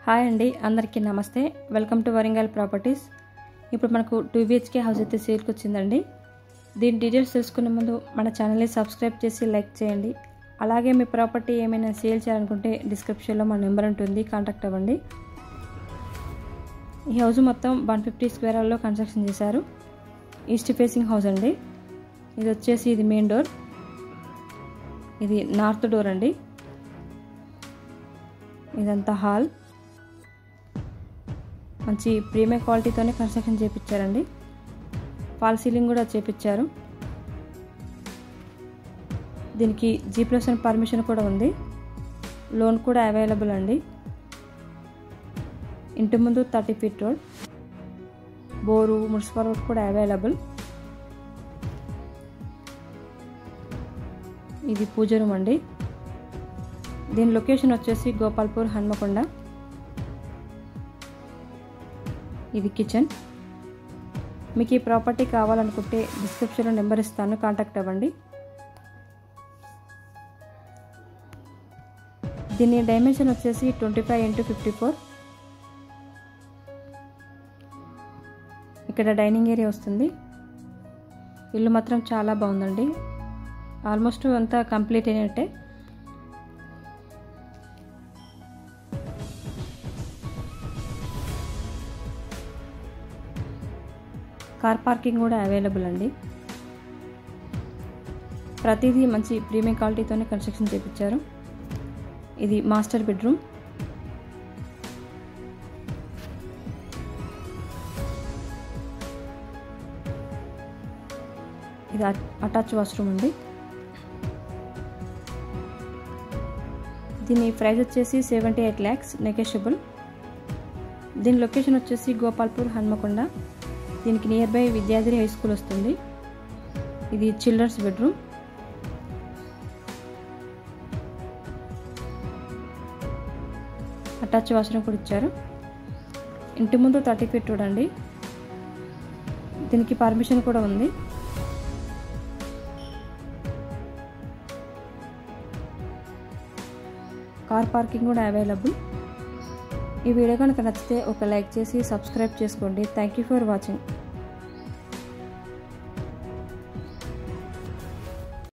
Hi అండి, అందరికీ నమస్తే. Welcome to Warangal properties. ఇప్పుడు మనకు 2 BHK హౌస్ అయితే సేల్కి వచ్చిందండి. దీని డీటెయిల్స్ తెలుసుకునే ముందు మన ఛానల్ని సబ్స్క్రైబ్ చేసి లైక్ చేయండి. అలాగే మీ ప్రాపర్టీ ఏమైనా సేల్ చేయాలనుకుంటే డిస్క్రిప్షన్లో మా నెంబర్ ఉంటుంది, కాంటాక్ట్ అవ్వండి. ఈ హౌస్ మొత్తం 150 స్క్వేర్ యార్డ్లో కన్స్ట్రక్షన్ చేశారు. ఈస్ట్ ఫేసింగ్ హౌస్ అండి. ఇది వచ్చేసి ఇది మెయిన్ డోర్, ఇది నార్త్ డోర్ అండి. ఇదంతా హాల్. మంచి ప్రీమియం క్వాలిటీతోనే కన్స్ట్రక్షన్ చేయించారండి. ఫాల్ సీలింగ్ కూడా చేయించారు. దీనికి G+1 పర్మిషన్ కూడా ఉంది. లోన్ కూడా అవైలబుల్ అండి. ఇంటి ముందు 30 feet road, bore, municipal road కూడా అవైలబుల్. ఇది పూజ రూమ్ అండి. దీని లొకేషన్ వచ్చేసి గోపాల్పూర్, హన్మకొండ. ఇది కిచెన్. మీకు ఈ ప్రాపర్టీ కావాలనుకుంటే డిస్క్రిప్షన్లో నెంబర్ ఇస్తాను, కాంటాక్ట్ అవ్వండి. దీని డైమెన్షన్ వచ్చేసి 25x54. ఇక్కడ డైనింగ్ ఏరియా వస్తుంది. ఇల్లు మాత్రం చాలా బాగుందండి. ఆల్మోస్ట్ అంతా కంప్లీట్ అయినట్టే. కార్ పార్కింగ్ కూడా అవైలబుల్ అండి. ప్రతిదీ మంచి ప్రీమియం క్వాలిటీతోనే కన్స్ట్రక్షన్ చేయించారు. ఇది మాస్టర్ బెడ్రూమ్. ఇది అటాచ్ వాష్రూమ్ అండి. దీని ప్రైస్ వచ్చేసి 78 lakhs నెగోషియబుల్. దీని లొకేషన్ వచ్చేసి గోపాల్పూర్, హన్మకొండ. దీనికి నియర్ బై విద్యార్థి హై స్కూల్ వస్తుంది. ఇది చిల్డ్రన్స్ బెడ్రూమ్. అటాచ్ వాష్రూమ్ కూడా ఇచ్చారు. ఇంటి ముందు 30 ఫీట్ రోడ్ అండి. దీనికి పర్మిషన్ కూడా ఉంది. కార్ పార్కింగ్ కూడా అవైలబుల్. ఈ వీడియో కనుక నచ్చితే ఒక లైక్ చేసి సబ్స్క్రైబ్ చేసుకోండి. Thank you for watching.